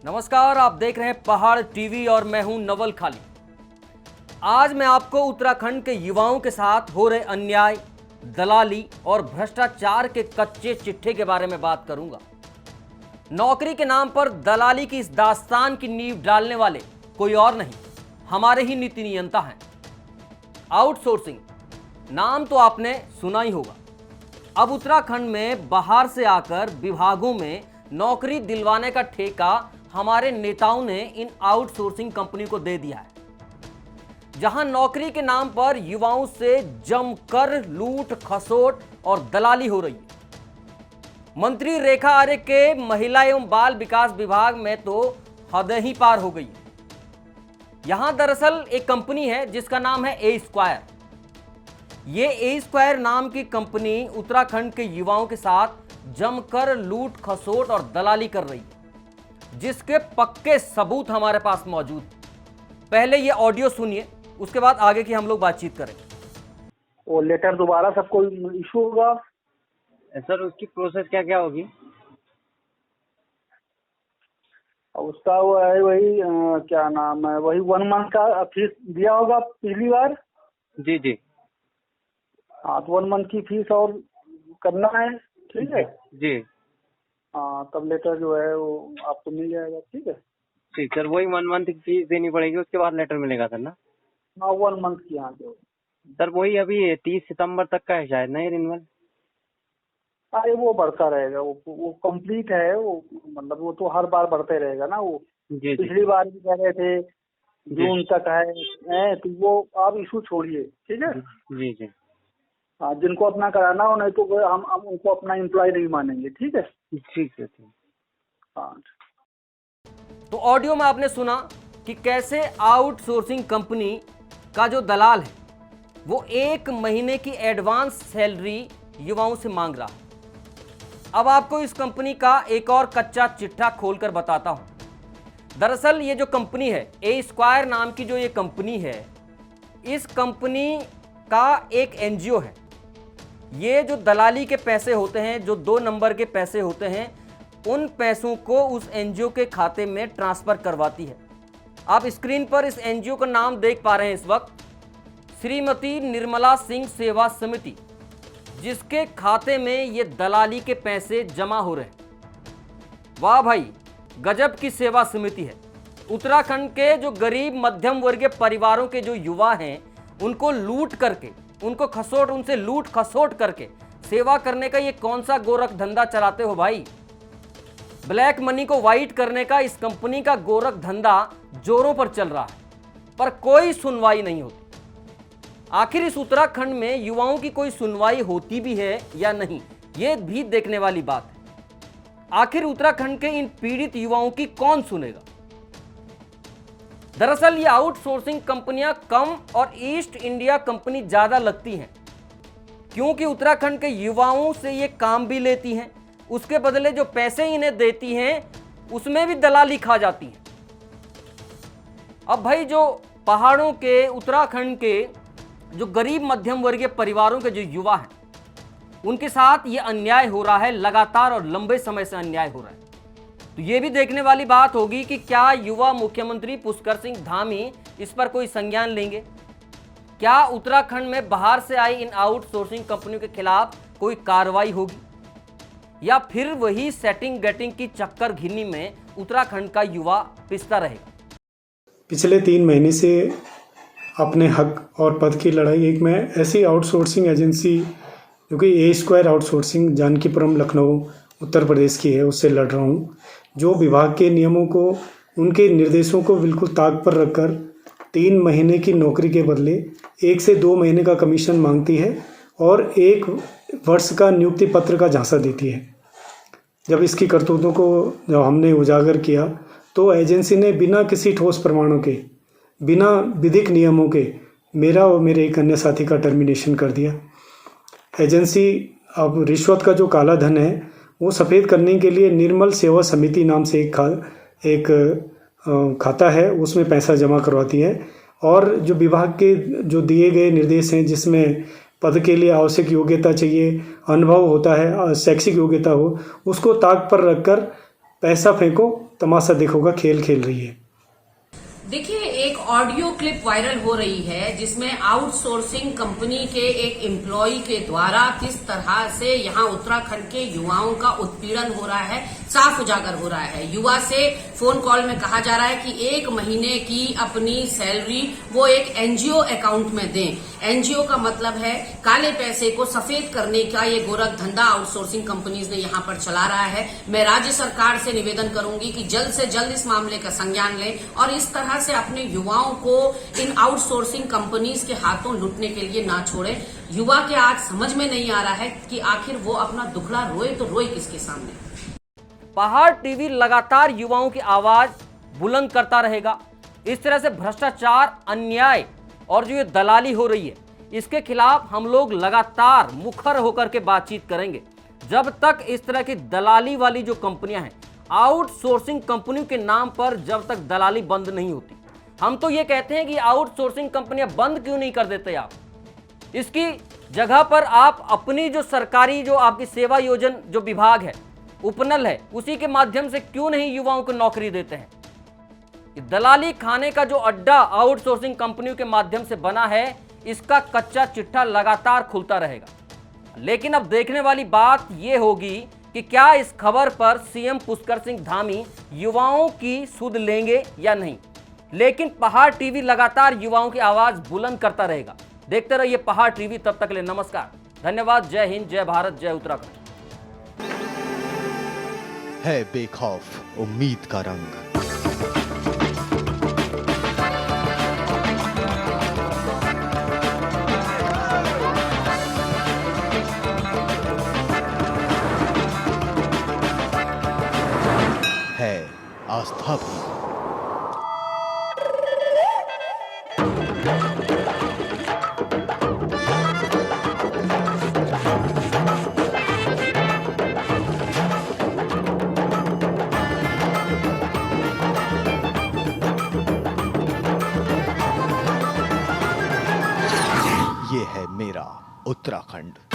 नमस्कार, आप देख रहे हैं पहाड़ टीवी और मैं हूं नवल खाली। आज मैं आपको उत्तराखंड के युवाओं के साथ हो रहे अन्याय, दलाली और भ्रष्टाचार के कच्चे चिट्ठे के बारे में बात करूंगा। नौकरी के नाम पर दलाली की इस दास्तान की नींव डालने वाले कोई और नहीं, हमारे ही नीति नियंता हैं। आउटसोर्सिंग नाम तो आपने सुना ही होगा। अब उत्तराखंड में बाहर से आकर विभागों में नौकरी दिलवाने का ठेका हमारे नेताओं ने इन आउटसोर्सिंग कंपनी को दे दिया है, जहां नौकरी के नाम पर युवाओं से जमकर लूट खसोट और दलाली हो रही है। मंत्री रेखा आर्य के महिला एवं बाल विकास विभाग में तो हद ही पार हो गई है। यहां दरअसल एक कंपनी है जिसका नाम है ए स्क्वायर। ये ए स्क्वायर नाम की कंपनी उत्तराखंड के युवाओं के साथ जमकर लूट खसोट और दलाली कर रही है, जिसके पक्के सबूत हमारे पास मौजूद हैं। पहले ये ऑडियो सुनिए, उसके बाद आगे की हम लोग बातचीत करेंगे। वो लेटर दोबारा सबको इशू होगा सर, उसकी प्रोसेस क्या क्या होगी? उसका वो है वही क्या नाम है, वही 1 मंथ का फीस दिया होगा पहली बार। जी जी हाँ, तो 1 मंथ की फीस और करना है, ठीक है जी। हाँ, तब लेटर जो है वो आपको मिल जाएगा, ठीक है। ठीक सर, वही 1 मंथ की फीस देनी पड़ेगी, उसके बाद लेटर मिलेगा सर ना? हाँ, 1 मंथ की। हाँ जो सर वही अभी 30 सितंबर तक का है शायद नहीं रिन्यूअल? अरे वो बढ़ता रहेगा, वो कंप्लीट है वो, मतलब वो तो हर बार बढ़ते रहेगा ना। वो जी जी पिछली बार भी कह रहे थे जून तक है, तो वो आप इशू छोड़िए, ठीक है। जी जी। हाँ, जिनको अपना कराना हो, नहीं तो हम उनको अपना एम्प्लॉय नहीं मानेंगे, ठीक है। ठीक है ठीक। हाँ, तो ऑडियो में आपने सुना कि कैसे आउटसोर्सिंग कंपनी का जो दलाल है वो 1 महीने की एडवांस सैलरी युवाओं से मांग रहा है। अब आपको इस कंपनी का एक और कच्चा चिट्ठा खोलकर बताता हूं। दरअसल ये जो कंपनी है ए स्क्वायर नाम की, जो ये कंपनी है, इस कंपनी का एक एनजीओ है। ये जो दलाली के पैसे होते हैं, जो 2 नंबर के पैसे होते हैं, उन पैसों को उस एनजीओ के खाते में ट्रांसफर करवाती है। आप स्क्रीन पर इस एनजीओ का नाम देख पा रहे हैं इस वक्त, श्रीमती निर्मला सिंह सेवा समिति, जिसके खाते में ये दलाली के पैसे जमा हो रहे हैं। वाह भाई, गजब की सेवा समिति है। उत्तराखंड के जो गरीब मध्यम वर्गीय परिवारों के जो युवा हैं, उनको लूट करके, उनसे लूट खसोट करके सेवा करने का ये कौन सा गोरख धंधा चलाते हो भाई? ब्लैक मनी को वाइट करने का इस कंपनी का गोरख धंधा जोरों पर चल रहा है, पर कोई सुनवाई नहीं होती। आखिर इस उत्तराखंड में युवाओं की कोई सुनवाई होती भी है या नहीं, यह भी देखने वाली बात है। आखिर उत्तराखंड के इन पीड़ित युवाओं की कौन सुनेगा? दरअसल ये आउटसोर्सिंग कंपनियां कम और ईस्ट इंडिया कंपनी ज्यादा लगती हैं, क्योंकि उत्तराखंड के युवाओं से ये काम भी लेती हैं, उसके बदले जो पैसे इन्हें देती हैं उसमें भी दलाली खा जाती हैं। अब भाई, जो पहाड़ों के, उत्तराखंड के जो गरीब मध्यम वर्गीय परिवारों के जो युवा हैं, उनके साथ ये अन्याय हो रहा है, लगातार और लंबे समय से अन्याय हो रहा है। तो ये भी देखने वाली बात होगी कि क्या युवा मुख्यमंत्री पुष्कर सिंह धामी इस पर कोई संज्ञान लेंगे? क्या उत्तराखंड में बाहर से आई इन आउटसोर्सिंग कंपनियों के खिलाफ कोई कार्रवाई होगी, या फिर वही सेटिंग गेटिंग की चक्कर घिरनी में उत्तराखंड का युवा पिसता रहेगा? पिछले 3 महीने से अपने हक और पद की लड़ाई एक मैं ऐसी आउटसोर्सिंग एजेंसी जो कि ए स्क्वायर आउटसोर्सिंग जानकीपुरम लखनऊ उत्तर प्रदेश की है, उससे लड़ रहा हूँ, जो विभाग के नियमों को, उनके निर्देशों को बिल्कुल ताक पर रखकर 3 महीने की नौकरी के बदले 1 से 2 महीने का कमीशन मांगती है और 1 वर्ष का नियुक्ति पत्र का झांसा देती है। जब इसकी करतूतों को जब हमने उजागर किया तो एजेंसी ने बिना किसी ठोस प्रमाणों के, बिना विधिक नियमों के मेरा और मेरे एक अन्य साथी का टर्मिनेशन कर दिया। एजेंसी अब रिश्वत का जो काला धन है वो सफ़ेद करने के लिए निर्मल सेवा समिति नाम से एक खाता है, उसमें पैसा जमा करवाती है, और जो विभाग के जो दिए गए निर्देश हैं, जिसमें पद के लिए आवश्यक योग्यता चाहिए, अनुभव होता है, शैक्षिक योग्यता हो, उसको ताक पर रखकर पैसा फेंको तमाशा देखो का खेल खेल रही है। देखिए, एक ऑडियो क्लिप वायरल हो रही है जिसमें आउटसोर्सिंग कंपनी के एक एम्प्लॉय के द्वारा किस तरह से यहां उत्तराखंड के युवाओं का उत्पीड़न हो रहा है, साफ उजागर हो रहा है। युवा से फोन कॉल में कहा जा रहा है कि 1 महीने की अपनी सैलरी वो एक एनजीओ अकाउंट में दें। एनजीओ का मतलब है काले पैसे को सफेद करने का ये गोरख धंधा आउटसोर्सिंग कंपनीज ने यहां पर चला रहा है। मैं राज्य सरकार से निवेदन करूंगी कि जल्द से जल्द इस मामले का संज्ञान लें और इस तरह से अपने युवाओं को इन आउटसोर्सिंग कंपनीज के हाथों लूटने के लिए ना छोड़ें। युवा के आज समझ में नहीं आ रहा है कि आखिर वो अपना दुखड़ा रोए तो रोए किसके सामने। पहाड़ टीवी लगातार युवाओं की आवाज बुलंद करता रहेगा। इस तरह से भ्रष्टाचार, अन्याय और जो ये दलाली हो रही है, इसके खिलाफ हम लोग लगातार मुखर होकर के बातचीत करेंगे जब तक इस तरह की दलाली वाली जो कंपनियां हैं, आउटसोर्सिंग कंपनियों के नाम पर जब तक दलाली बंद नहीं होती। हम तो ये कहते हैं कि आउटसोर्सिंग कंपनियां बंद क्यों नहीं कर देते आप? इसकी जगह पर आप अपनी जो सरकारी जो आपकी सेवा योजन जो विभाग है, उपनल है, उसी के माध्यम से क्यों नहीं युवाओं को नौकरी देते हैं? दलाली खाने का जो अड्डा आउटसोर्सिंग कंपनियों के माध्यम से बना है, इसका कच्चा चिट्ठा लगातार खुलता रहेगा। लेकिन अब देखने वाली बात यह होगी कि क्या इस खबर पर सीएम पुष्कर सिंह धामी युवाओं की सुध लेंगे या नहीं। लेकिन पहाड़ टीवी लगातार युवाओं की आवाज बुलंद करता रहेगा। देखते रहिए पहाड़ टीवी। तब तक के लिए नमस्कार, धन्यवाद। जय हिंद, जय भारत, जय उत्तराखंड। है बेखौफ उम्मीद का रंग। है आस्था भी। ये है मेरा उत्तराखंड।